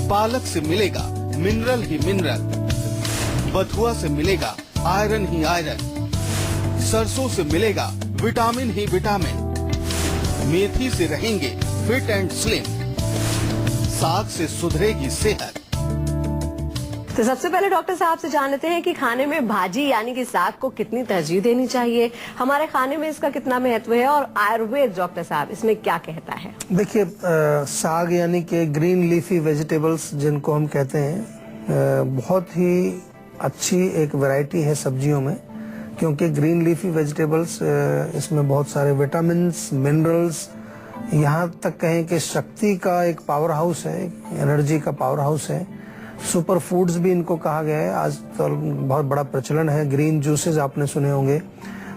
पालक से मिलेगा मिनरल ही मिनरल, बथुआ से मिलेगा आयरन ही आयरन, सरसों से मिलेगा विटामिन ही विटामिन, मेथी से रहेंगे फिट एंड स्लिम, साग से सुधरेगी सेहत। तो सबसे पहले डॉक्टर साहब से जान लेते हैं कि खाने में भाजी यानी कि साग को कितनी तरजीह देनी चाहिए, हमारे खाने में इसका कितना महत्व है और आयुर्वेद डॉक्टर साहब इसमें क्या कहता है। देखिए, साग यानी कि ग्रीन लीफी वेजिटेबल्स जिनको हम कहते हैं, बहुत ही अच्छी एक वैरायटी है सब्जियों में, क्योंकि ग्रीन लीफी वेजिटेबल्स इसमें बहुत सारे विटामिन्स, मिनरल्स, यहाँ तक कहें कि शक्ति का एक पावर हाउस है, एनर्जी का पावर हाउस है। सुपर फूड्स भी इनको कहा गया है। आज तो बहुत बड़ा प्रचलन है। ग्रीन जूसेस आपने सुने होंगे,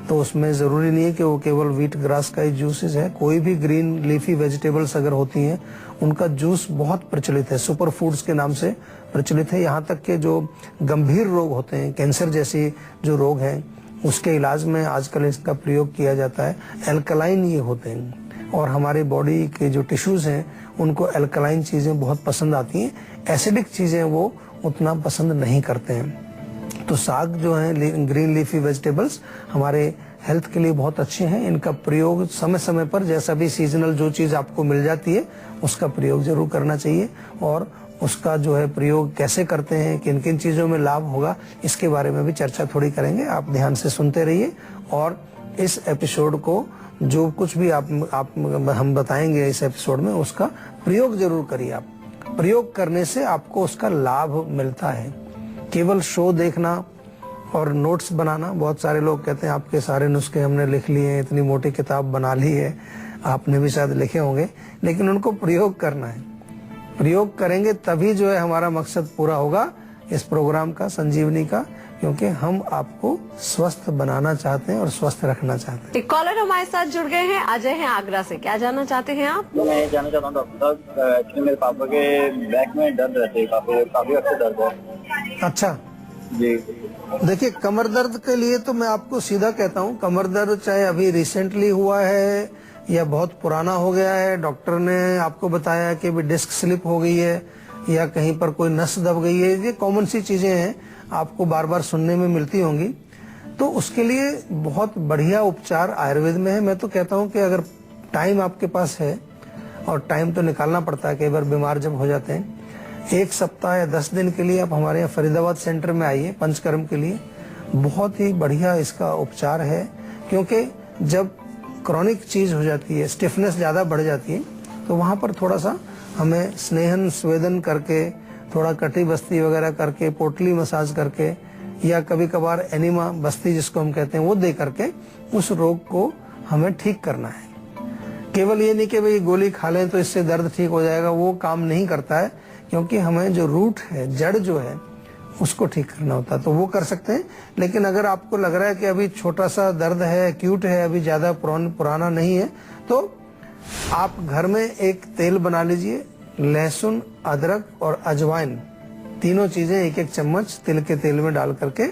तो उसमें जरूरी नहीं है कि वो केवल व्हीट ग्रास का ही जूसेस है। कोई भी ग्रीन लीफी वेजिटेबल्स अगर होती हैं, उनका जूस बहुत प्रचलित है, सुपर फूड्स के नाम से प्रचलित है। यहाँ तक के जो गंभीर रोग होते हैं, कैंसर जैसे जो रोग हैं, उसके इलाज में आजकल इसका प्रयोग किया जाता है। एल्कलाइन ये होते हैं और हमारी बॉडी के जो टिश्यूज हैं उनको एल्कलाइन चीजें बहुत पसंद आती हैं, एसिडिक चीजें वो उतना पसंद नहीं करते हैं। तो साग जो है, ग्रीन लीफी वेजिटेबल्स हमारे हेल्थ के लिए बहुत अच्छे हैं। इनका प्रयोग समय समय पर, जैसा भी सीजनल जो चीज आपको मिल जाती है उसका प्रयोग जरूर करना चाहिए। और उसका जो है प्रयोग कैसे करते हैं, किन किन चीजों में लाभ होगा, इसके बारे में भी चर्चा थोड़ी करेंगे। आप ध्यान से सुनते रहिए और इस एपिसोड को जो कुछ भी हम बताएंगे इस एपिसोड में, उसका प्रयोग जरूर करिए। आप प्रयोग करने से आपको उसका लाभ मिलता है। केवल शो देखना और नोट्स बनाना, बहुत सारे लोग कहते हैं आपके सारे नुस्खे हमने लिख लिए हैं, इतनी मोटी किताब बना ली है, आपने भी शायद लिखे होंगे, लेकिन उनको प्रयोग करना है। प्रयोग करेंगे तभी जो है हमारा मकसद पूरा होगा इस प्रोग्राम का, संजीवनी का, क्योंकि हम आपको स्वस्थ बनाना चाहते हैं और स्वस्थ रखना चाहते हैं। एक कॉलर हमारे साथ जुड़ गए हैं, अजय हैं आगरा से। क्या जानना चाहते हैं आप? मैं ये जानना चाहता हूँ डॉक्टर साहब, एक्चुअली मेरे पापा के बैक में दर्द रहते है, काफी वक्त से दर्द है। अच्छा जी, देखिए, कमर दर्द के लिए तो मैं आपको सीधा कहता हूँ, कमर दर्द चाहे अभी रिसेंटली हुआ है या बहुत पुराना हो गया है, डॉक्टर ने आपको बताया कि भी डिस्क स्लिप हो गई है या कहीं पर कोई नस दब गई है, ये कॉमन सी चीजें हैं, आपको बार बार सुनने में मिलती होंगी। तो उसके लिए बहुत बढ़िया उपचार आयुर्वेद में है। मैं तो कहता हूँ कि अगर टाइम आपके पास है, और टाइम तो निकालना पड़ता है, कई बार बीमार जब हो जाते हैं, 1 सप्ताह या 10 दिन के लिए आप हमारे यहाँ फरीदाबाद सेंटर में आइए पंचकर्म के लिए। बहुत ही बढ़िया इसका उपचार है, क्योंकि जब क्रॉनिक चीज हो जाती है, स्टिफनेस ज्यादा बढ़ जाती है, तो वहां पर थोड़ा सा हमें स्नेहन स्वेदन करके, थोड़ा कटी बस्ती वगैरह करके, पोटली मसाज करके, या कभी कभार एनिमा बस्ती जिसको हम कहते हैं वो दे करके उस रोग को हमें ठीक करना है। केवल ये नहीं कि भाई गोली खा लें तो इससे दर्द ठीक हो जाएगा, वो काम नहीं करता है, क्योंकि हमें जो रूट है, जड़ जो है, उसको ठीक करना होता है। तो वो कर सकते हैं। लेकिन अगर आपको लग रहा है कि अभी छोटा सा दर्द है, एक्यूट है, अभी ज्यादा पुराना नहीं है, तो आप घर में एक तेल बना लीजिए, लहसुन, अदरक और अजवाइन, तीनों चीजें 1-1 चम्मच तिल के तेल में डाल करके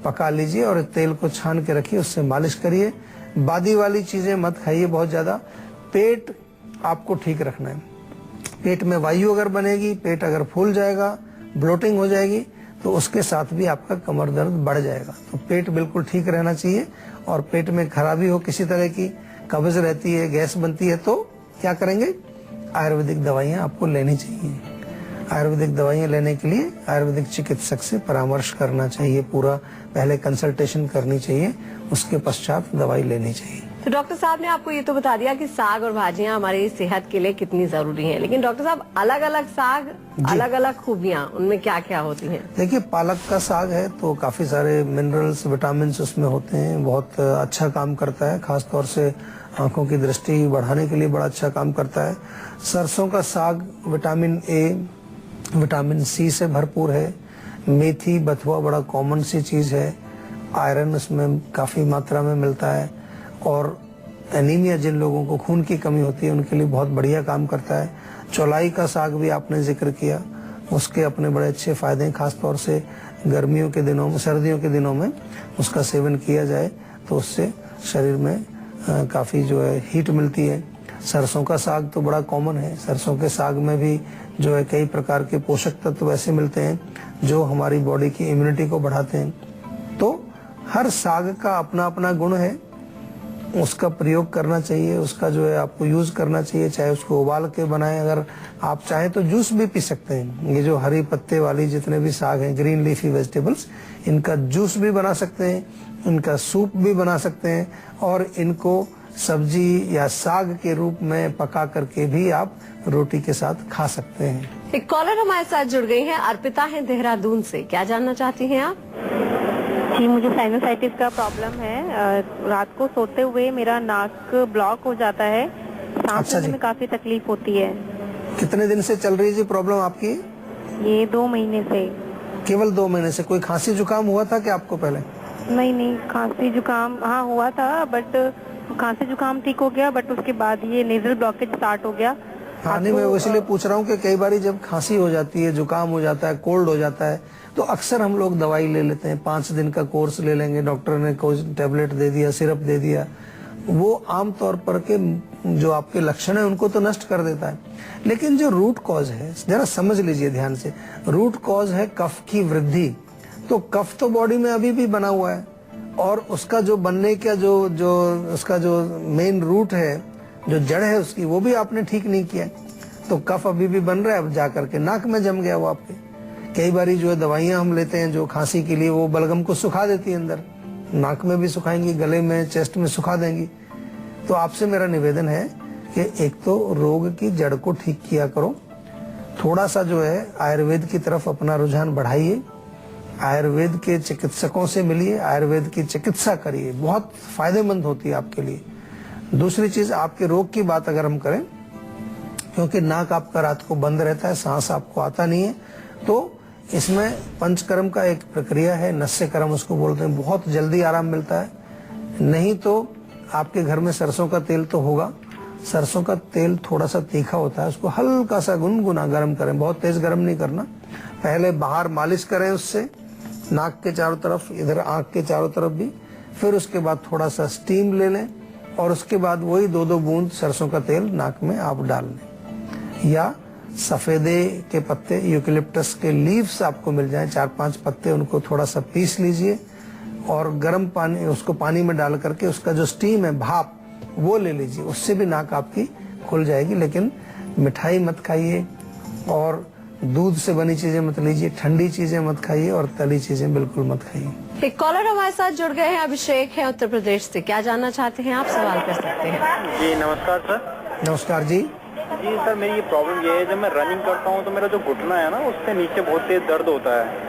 पका लीजिए और तेल को छान के रखिए, उससे मालिश करिए। बादी वाली चीजें मत खाइए बहुत ज्यादा। पेट आपको ठीक रखना है। पेट में वायु अगर बनेगी, पेट अगर फूल जाएगा, ब्लोटिंग हो जाएगी, तो उसके साथ भी आपका कमर दर्द बढ़ जाएगा। तो पेट बिल्कुल ठीक रहना चाहिए। और पेट में खराबी हो, किसी तरह की कब्ज रहती है, गैस बनती है, तो क्या करेंगे? आयुर्वेदिक दवाइयाँ आपको लेनी चाहिए। आयुर्वेदिक दवाइयाँ लेने के लिए आयुर्वेदिक चिकित्सक से परामर्श करना चाहिए, पूरा पहले कंसल्टेशन करनी चाहिए, उसके पश्चात दवाई लेनी चाहिए। तो डॉक्टर साहब ने आपको ये तो बता दिया कि साग और भाजियां हमारी सेहत के लिए कितनी जरूरी हैं, लेकिन डॉक्टर साहब अलग अलग साग, अलग अलग खूबियां, उनमें क्या क्या होती हैं? देखिए, पालक का साग है तो काफी सारे मिनरल्स, विटामिन उसमें होते हैं, बहुत अच्छा काम करता है, खासतौर से आंखों की दृष्टि बढ़ाने के लिए बड़ा अच्छा काम करता है। सरसों का साग विटामिन ए, विटामिन सी से भरपूर है। मेथी, बथुआ बड़ा कॉमन सी चीज है, आयरन उसमें काफी मात्रा में मिलता है। और एनीमिया, जिन लोगों को खून की कमी होती है, उनके लिए बहुत बढ़िया काम करता है। चौलाई का साग भी आपने जिक्र किया, उसके अपने बड़े अच्छे फायदे हैं, खासतौर से गर्मियों के दिनों में, सर्दियों के दिनों में उसका सेवन किया जाए तो उससे शरीर में काफी जो है हीट मिलती है। सरसों का साग तो बड़ा कॉमन है। सरसों के साग में भी जो है कई प्रकार के पोषक तत्व ऐसे मिलते हैं जो हमारी बॉडी की इम्यूनिटी को बढ़ाते हैं। तो हर साग का अपना अपना गुण है, उसका प्रयोग करना चाहिए, उसका जो है आपको यूज करना चाहिए। चाहे उसको उबाल के बनाएं, अगर आप चाहें तो जूस भी पी सकते हैं। ये जो हरी पत्ते वाली जितने भी साग हैं, ग्रीन लीफी वेजिटेबल्स, इनका जूस भी बना सकते हैं, इनका सूप भी बना सकते हैं और इनको सब्जी या साग के रूप में पका करके भी आप रोटी के साथ खा सकते हैं। एक कॉलर हमारे साथ जुड़ गई हैं, अर्पिता हैं देहरादून से। क्या जानना चाहती हैं आप? जी, मुझे साइनोसाइटिस का प्रॉब्लम है। रात को सोते हुए मेरा नाक ब्लॉक हो जाता है, सांस लेने में काफी तकलीफ होती है। कितने दिन से चल रही है प्रॉब्लम आपकी? ये 2 महीने से। केवल 2 महीने से? कोई खांसी जुकाम हुआ था क्या आपको पहले? नहीं, खांसी जुकाम हाँ हुआ था, बट खांसी जुकाम ठीक हो गया, बट उसके बाद ये नेजल ब्लॉकेज स्टार्ट हो गया। हाँ, नहीं, मैं इसलिए पूछ रहा हूँ कि कई बार जब खांसी हो जाती है, जुकाम हो जाता है, कोल्ड हो जाता है, तो अक्सर हम लोग दवाई ले लेते हैं। 5 दिन का कोर्स ले लेंगे, डॉक्टर ने कोई टैबलेट दे दिया, सिरप दे दिया, वो आमतौर पर के जो आपके लक्षण है उनको तो नष्ट कर देता है। लेकिन जो रूट कॉज है, जरा समझ लीजिए ध्यान से, रूट कॉज है कफ की वृद्धि। तो कफ तो बॉडी में अभी भी बना हुआ है और उसका जो बनने का उसका जो मेन रूट है, जो जड़ है उसकी, वो भी आपने ठीक नहीं किया। तो कफ अभी भी बन रहा है, अब जाकर के नाक में जम गया वो आपके। कई बारी जो है दवाइयां हम लेते हैं जो खांसी के लिए, वो बलगम को सुखा देती है, अंदर नाक में भी सुखाएंगी, गले में, चेस्ट में सुखा देंगी। तो आपसे मेरा निवेदन है कि एक तो रोग की जड़ को ठीक किया करो, थोड़ा सा जो है आयुर्वेद की तरफ अपना रुझान बढ़ाइए, आयुर्वेद के चिकित्सकों से मिलिए, आयुर्वेद की चिकित्सा करिए, बहुत फायदेमंद होती है आपके लिए। दूसरी चीज, आपके रोग की बात अगर हम करें, क्योंकि नाक आपका रात को बंद रहता है, सांस आपको आता नहीं है, तो इसमें पंचकर्म का एक प्रक्रिया है, नस्य कर्म उसको बोलते हैं, बहुत जल्दी आराम मिलता है। नहीं तो आपके घर में सरसों का तेल तो होगा, सरसों का तेल थोड़ा सा तीखा होता है, उसको हल्का सा गुनगुना गर्म करें, बहुत तेज गर्म नहीं करना। पहले बाहर मालिश करें उससे, नाक के चारों तरफ, इधर आंख के चारों तरफ भी, फिर उसके बाद थोड़ा सा स्टीम ले लें और उसके बाद वही 2-2 बूंद सरसों का तेल नाक में आप डाल लें। या सफेदे के पत्ते, यूकेलिप्टस के लीव्स आपको मिल जाएं, 4-5 पत्ते, उनको थोड़ा सा पीस लीजिए और गर्म पानी, उसको पानी में डाल करके उसका जो स्टीम है, भाप, वो ले लीजिए, उससे भी नाक आपकी खुल जाएगी। लेकिन मिठाई मत खाइए और दूध से बनी चीजें मत लीजिए, ठंडी चीजें मत खाइए और तली चीजें बिल्कुल मत खाइए। एक कॉलर हमारे साथ जुड़ गए हैं, अभिषेक है उत्तर प्रदेश से। क्या जानना चाहते हैं आप? सवाल कर सकते हैं। जी नमस्कार सर। नमस्कार जी। जी सर, मेरी ये प्रॉब्लम ये है, जब मैं रनिंग करता हूँ तो मेरा जो घुटना है ना, उससे नीचे बहुत तेज दर्द होता है।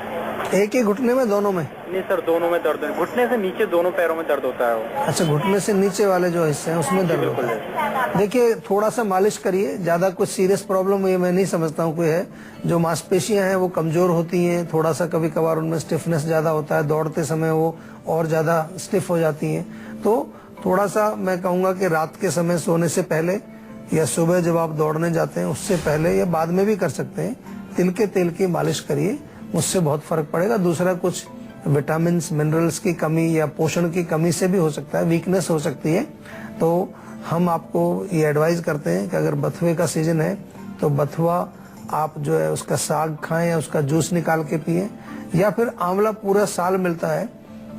एक ही घुटने में, दोनों में? नहीं सर, दोनों में दर्द है, घुटने से नीचे दोनों पैरों में दर्द होता है वो। अच्छा, घुटने से नीचे वाले जो हिस्से हैं उसमें दर्द होता है। देखिए, थोड़ा सा मालिश करिए, ज्यादा कुछ सीरियस प्रॉब्लम ये मैं नहीं समझता हूँ कोई है। जो मांसपेशियां हैं वो कमजोर होती हैं, थोड़ा सा कभी कभार उनमें स्टिफनेस ज्यादा होता है, दौड़ते समय वो और ज्यादा स्टिफ हो जाती हैं। तो थोड़ा सा मैं कहूँगा कि रात के समय सोने से पहले या सुबह जब आप दौड़ने जाते हैं उससे पहले या बाद में भी कर सकते हैं, तिल के तेल की मालिश करिए, उससे बहुत फर्क पड़ेगा। दूसरा, कुछ विटामिन मिनरल्स की कमी या पोषण की कमी से भी हो सकता है, वीकनेस हो सकती है। तो हम आपको ये एडवाइज करते हैं कि अगर बथुए का सीजन है तो बथुआ आप जो है उसका साग खाएं या उसका जूस निकाल के पिए, या फिर आंवला पूरा साल मिलता है,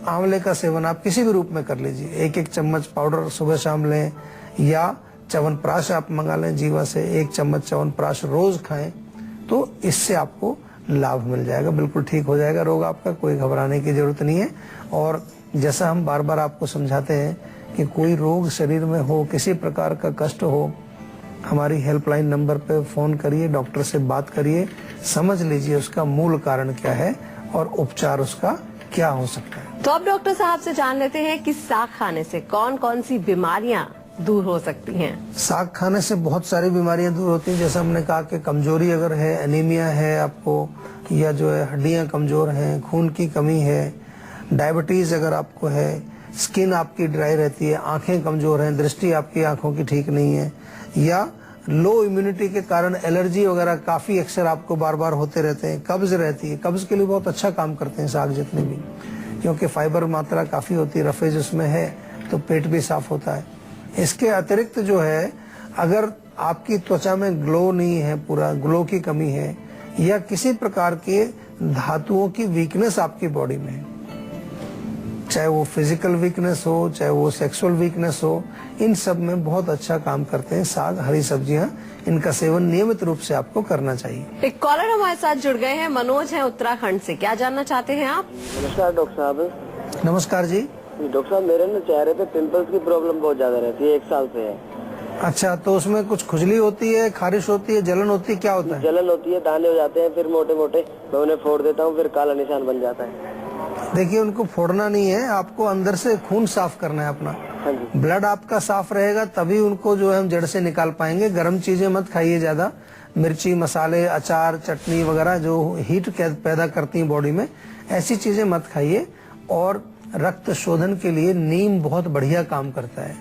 आंवले का सेवन आप किसी भी रूप में कर लीजिए। 1-1 चम्मच पाउडर सुबह शाम लें, या च्यवनप्राश आप मंगा लें जीवा से, 1 चम्मच च्यवनप्राश रोज खाएं, तो इससे आपको लाभ मिल जाएगा, बिल्कुल ठीक हो जाएगा रोग आपका, कोई घबराने की जरूरत नहीं है। और जैसा हम बार बार आपको समझाते हैं कि कोई रोग शरीर में हो, किसी प्रकार का कष्ट हो, हमारी हेल्पलाइन नंबर पे फोन करिए, डॉक्टर से बात करिए, समझ लीजिए उसका मूल कारण क्या है और उपचार उसका क्या हो सकता है। तो अब डॉक्टर साहब से जान लेते हैं कि साग खाने से कौन कौन सी बीमारियां दूर हो सकती हैं। साग खाने से बहुत सारी बीमारियां दूर होती हैं। जैसा हमने कहा कि कमजोरी अगर है, एनीमिया है आपको, या जो है हड्डियां कमजोर हैं, खून की कमी है, डायबिटीज अगर आपको है, स्किन आपकी ड्राई रहती है, आंखें कमजोर हैं, दृष्टि आपकी आंखों की ठीक नहीं है, या लो इम्यूनिटी के कारण एलर्जी वगैरह काफी अक्सर आपको बार बार होते रहते हैं, कब्ज रहती है, कब्ज के लिए बहुत अच्छा काम करते हैं साग जितने भी, क्योंकि फाइबर मात्रा काफी होती है, रफेज उसमें है, तो पेट भी साफ होता है। इसके अतिरिक्त जो है अगर आपकी त्वचा में ग्लो नहीं है, पूरा ग्लो की कमी है, या किसी प्रकार के धातुओं की वीकनेस आपकी बॉडी में है, चाहे वो फिजिकल वीकनेस हो, चाहे वो सेक्सुअल वीकनेस हो, इन सब में बहुत अच्छा काम करते हैं साग, हरी सब्जियां। इनका सेवन नियमित रूप से आपको करना चाहिए। एक कॉलर हमारे साथ जुड़ गए हैं, मनोज हैं उत्तराखंड से। क्या जानना चाहते हैं आप? नमस्कार डॉक्टर साहब। नमस्कार जी। डॉक्टर साहब, मेरे ना चेहरे पे पिंपल्स की प्रॉब्लम बहुत ज्यादा रहती है, 1 साल से है। अच्छा, तो उसमें कुछ खुजली होती है, खारिश होती है, जलन होती है, क्या होता है? जलन होती है, दाने हो जाते हैं, फिर मोटे मोटे, मैं उन्हें फोड़ देता हूँ, फिर काला निशान बन जाता है। देखिए, उनको फोड़ना नहीं है, आपको अंदर से खून साफ करना है अपना। हाँ जी। ब्लड आपका साफ रहेगा तभी उनको जो है हम जड़ से निकाल पाएंगे। गर्म चीजें मत खाइए ज्यादा, मिर्ची, मसाले, अचार, चटनी वगैरह जो हीट पैदा करती हैं बॉडी में, ऐसी चीजें मत खाइए। और रक्त शोधन के लिए नीम बहुत बढ़िया काम करता है,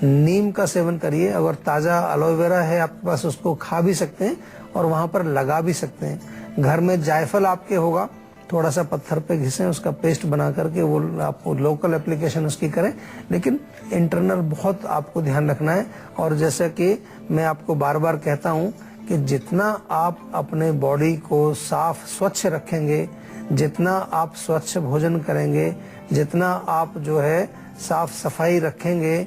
नीम का सेवन करिए। अगर ताजा एलोवेरा है आपके पास, उसको खा भी सकते हैं और वहां पर लगा भी सकते हैं। घर में जायफल आपके होगा, थोड़ा सा पत्थर पे घिसें, उसका पेस्ट बना करके वो आपको लोकल एप्लीकेशन उसकी करें, लेकिन इंटरनल बहुत आपको ध्यान रखना है। और जैसे कि मैं आपको बार बार कहता हूँ कि जितना आप अपने बॉडी को साफ स्वच्छ रखेंगे, जितना आप स्वच्छ भोजन करेंगे, जितना आप जो है साफ सफाई रखेंगे,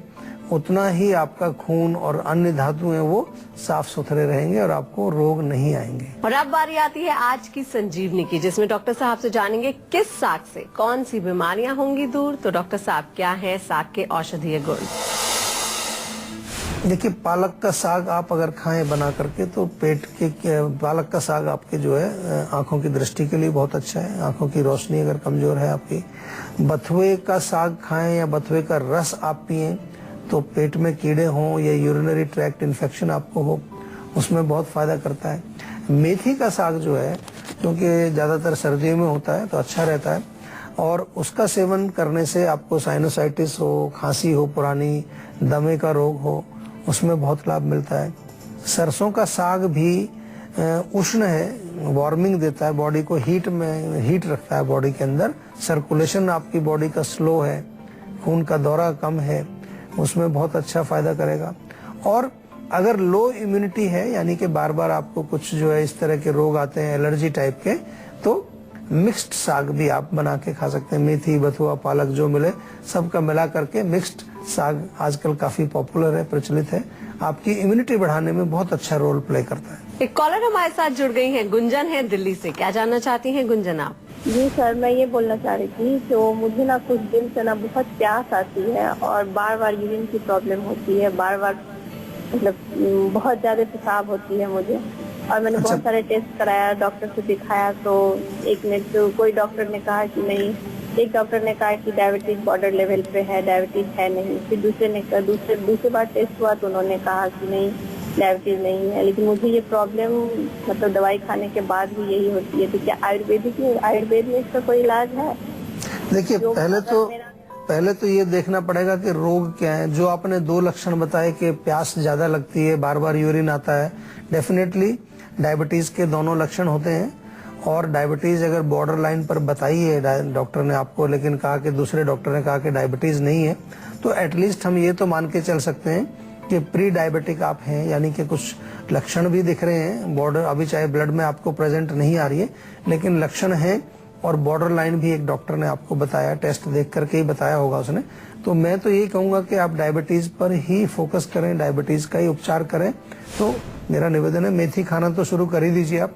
उतना ही आपका खून और अन्य धातु हैं वो साफ सुथरे रहेंगे और आपको रोग नहीं आएंगे। और अब बारी आती है आज की संजीवनी की, जिसमें डॉक्टर साहब से जानेंगे किस साग से कौन सी बीमारियां होंगी दूर। तो डॉक्टर साहब, क्या है साग के औषधीय गुण? देखिए, पालक का साग आप अगर खाएं बना करके तो पेट के, पालक का साग आपके जो है आंखों की दृष्टि के लिए बहुत अच्छा है, आंखों की रोशनी अगर कमजोर है आपकी। बथुए का साग खाएं या बथुए का रस आप पिएं तो पेट में कीड़े हों या यूरिनरी ट्रैक्ट इन्फेक्शन आपको हो, उसमें बहुत फायदा करता है। मेथी का साग जो है, क्योंकि ज्यादातर सर्दियों में होता है तो अच्छा रहता है, और उसका सेवन करने से आपको साइनोसाइटिस हो, खांसी हो पुरानी, दमे का रोग हो, उसमें बहुत लाभ मिलता है। सरसों का साग भी उष्ण है, वार्मिंग देता है बॉडी को, हीट रखता है बॉडी के अंदर। सर्कुलेशन आपकी बॉडी का स्लो है, खून का दौरा कम है, उसमें बहुत अच्छा फायदा करेगा। और अगर लो इम्यूनिटी है, यानी कि बार बार आपको कुछ जो है इस तरह के रोग आते हैं एलर्जी टाइप के, तो मिक्स्ड साग भी आप बना के खा सकते हैं। मेथी, बथुआ, पालक जो मिले सबका मिला करके मिक्स्ड साग आजकल काफी पॉपुलर है, प्रचलित है, आपकी इम्यूनिटी बढ़ाने में बहुत अच्छा रोल प्ले करता है। एक कॉलर हमारे साथ जुड़ गई हैं, गुंजन है दिल्ली से। क्या जानना चाहती हैं गुंजन आप? जी सर, मैं ये बोलना चाह रही थी, तो मुझे ना कुछ दिन से ना बहुत प्यास आती है और बार बार यूरिन की प्रॉब्लम होती है, बार बार मतलब बहुत ज्यादा पेशाब होती है मुझे। और मैंने बहुत सारे टेस्ट कराया, डॉक्टर से दिखाया, तो एक ने तो कोई डॉक्टर ने कहा कि नहीं, एक डॉक्टर ने कहा कि डायबिटीज बॉर्डर लेवल पे है, डायबिटीज है नहीं। फिर दूसरे बार टेस्ट हुआ तो उन्होंने कहा कि नहीं, डायबिटीज नहीं है। लेकिन मुझे ये प्रॉब्लम मतलब दवाई खाने के बाद भी यही होती है। तो क्या आयुर्वेद में इसका कोई इलाज है? देखिए, पहले तो ये देखना पड़ेगा कि रोग क्या है। जो आपने 2 लक्षण बताए कि प्यास ज्यादा लगती है, बार बार यूरिन आता है, डेफिनेटली डायबिटीज के दोनों लक्षण होते हैं। और डायबिटीज अगर बॉर्डर लाइन पर बताई है डॉक्टर ने आपको, लेकिन कहा कि दूसरे डॉक्टर ने कहा कि डायबिटीज नहीं है, तो एटलीस्ट हम ये तो मान के चल सकते हैं कि प्री डायबिटिक आप हैं, यानी कि कुछ लक्षण भी दिख रहे हैं। बॉर्डर अभी चाहे ब्लड में आपको प्रेजेंट नहीं आ रही है, लेकिन लक्षण है। और बॉर्डर लाइन भी एक डॉक्टर ने आपको बताया, टेस्ट देख करके ही बताया होगा उसने। तो मैं तो यही कहूंगा कि आप डायबिटीज पर ही फोकस करें, डायबिटीज का ही उपचार करें। तो मेरा निवेदन है, मेथी खाना तो शुरू कर ही दीजिए आप।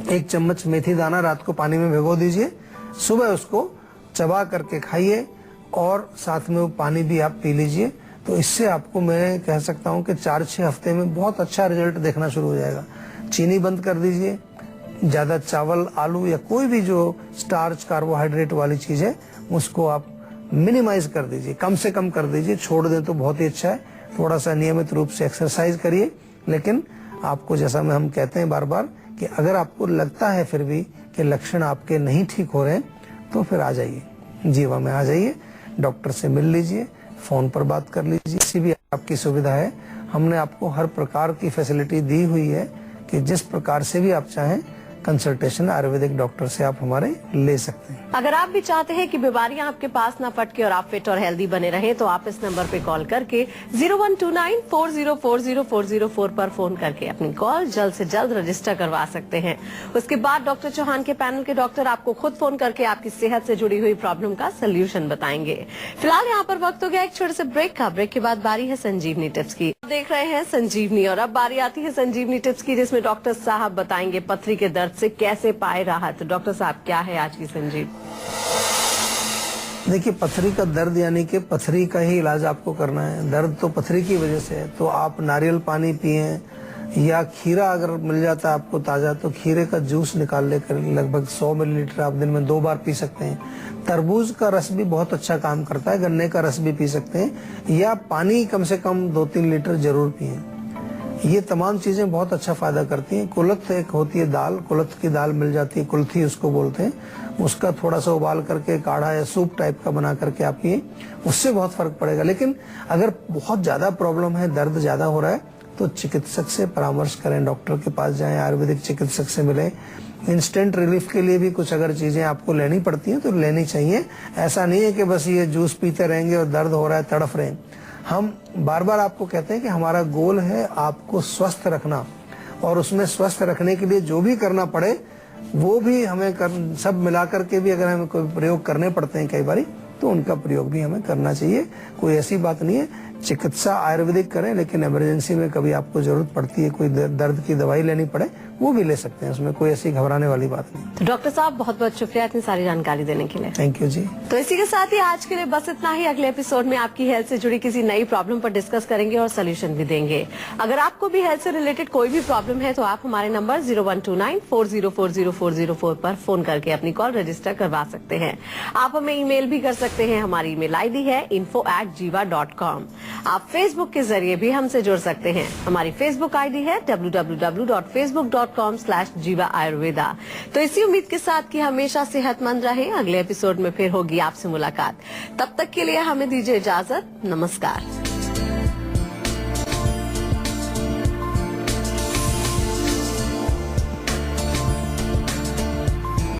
1 चम्मच मेथी दाना रात को पानी में भिगो दीजिए, सुबह उसको चबा करके खाइए और साथ में वो पानी भी आप पी लीजिए। तो इससे आपको मैं कह सकता हूँ कि 4-6 हफ्ते में बहुत अच्छा रिजल्ट देखना शुरू हो जाएगा। चीनी बंद कर दीजिए, ज्यादा चावल, आलू या कोई भी जो स्टार्च, कार्बोहाइड्रेट वाली चीज है उसको आप मिनिमाइज कर दीजिए, कम से कम कर दीजिए। छोड़ दें तो बहुत ही अच्छा है। थोड़ा सा नियमित रूप से एक्सरसाइज करिए। लेकिन आपको, जैसा मैं हम कहते हैं बार बार, कि अगर आपको लगता है फिर भी कि लक्षण आपके नहीं ठीक हो रहे हैं, तो फिर आ जाइए, जीवा में आ जाइए, डॉक्टर से मिल लीजिए, फोन पर बात कर लीजिए। किसी भी आपकी सुविधा है, हमने आपको हर प्रकार की फैसिलिटी दी हुई है कि जिस प्रकार से भी आप चाहें कंसल्टेशन आयुर्वेदिक डॉक्टर से आप हमारे ले सकते हैं। अगर आप भी चाहते हैं कि बीमारियां आपके पास ना फटके और आप फिट और हेल्दी बने रहें, तो आप इस नंबर पे कॉल करके 0129404004 पर फोन करके अपनी कॉल जल्द से जल्द रजिस्टर करवा सकते हैं। उसके बाद डॉक्टर चौहान के पैनल के डॉक्टर आपको खुद फोन करके आपकी सेहत से जुड़ी हुई प्रॉब्लम का सोल्यूशन बताएंगे। फिलहाल यहाँ पर वक्त हो गया एक छोटे से ब्रेक का। ब्रेक के बाद बारी है संजीवनी टिप्स की। देख रहे हैं संजीवनी, और अब बारी आती है संजीवनी टिप्स की, जिसमें डॉक्टर साहब बताएंगे पथरी के दर्द से कैसे पाए राहत। डॉक्टर साहब, क्या है आज की संजीवनी? देखिए, पथरी का दर्द यानी कि पथरी का ही इलाज आपको करना है। दर्द तो पथरी की वजह से है, तो आप नारियल पानी पिएं, या खीरा अगर मिल जाता है आपको ताजा, तो खीरे का जूस निकाल लेकर लगभग 100 मिलीलीटर आप दिन में 2 बार पी सकते हैं। तरबूज का रस भी बहुत अच्छा काम करता है, गन्ने का रस भी पी सकते हैं, या पानी कम से कम 2-3 लीटर जरूर पिएं। ये तमाम चीजें बहुत अच्छा फायदा करती हैं। कुल्थ एक होती है दाल, कुल्थ की दाल मिल जाती है, कुल्थी उसको बोलते हैं, उसका थोड़ा सा उबाल करके काढ़ा या सूप टाइप का बना करके आप पिए, उससे बहुत फर्क पड़ेगा। लेकिन अगर बहुत ज्यादा प्रॉब्लम है, दर्द ज्यादा हो रहा है, तो चिकित्सक से परामर्श करें, डॉक्टर के पास जाएं, आयुर्वेदिक चिकित्सक से मिलें। इंस्टेंट रिलीफ के लिए भी कुछ अगर चीजें आपको लेनी पड़ती हैं तो लेनी चाहिए। ऐसा नहीं है कि बस ये जूस पीते रहेंगे और दर्द हो रहा है तड़फ रहे हैं। हम बार बार आपको कहते हैं कि हमारा गोल है आपको स्वस्थ रखना, और उसमें स्वस्थ रखने के लिए जो भी करना पड़े वो भी हमें सब मिलाकर के भी अगर हमें कोई प्रयोग करने पड़ते हैं कई बारी, तो उनका प्रयोग भी हमें करना चाहिए। कोई ऐसी बात नहीं है, चिकित्सा आयुर्वेदिक करें, लेकिन इमरजेंसी में कभी आपको जरूरत पड़ती है, कोई दर्द की दवाई लेनी पड़े, वो भी ले सकते हैं, उसमें कोई ऐसी घबराने वाली बात नहीं। तो डॉक्टर साहब, बहुत बहुत शुक्रिया इतनी सारी जानकारी देने के लिए। थैंक यू जी। तो इसी के साथ ही आज के लिए बस इतना ही। अगले एपिसोड में आपकी हेल्थ से जुड़ी किसी नई प्रॉब्लम पर डिस्कस करेंगे और सोल्यूशन भी देंगे। अगर आपको भी हेल्थ से रिलेटेड कोई भी प्रॉब्लम है, तो आप हमारे नंबर 0129404004 पर फोन करके अपनी कॉल रजिस्टर करवा सकते हैं। आप हमें ईमेल भी कर सकते हैं, हमारी ईमेल आईडी है info@jiva.com। आप फेसबुक के जरिए भी हमसे जुड़ सकते हैं, हमारी फेसबुक आईडी है www.facebook.com/jiva ayurveda। तो इसी उम्मीद के साथ कि हमेशा सेहतमंद रहें, अगले एपिसोड में फिर होगी आपसे मुलाकात। तब तक के लिए हमें दीजिए इजाजत। नमस्कार।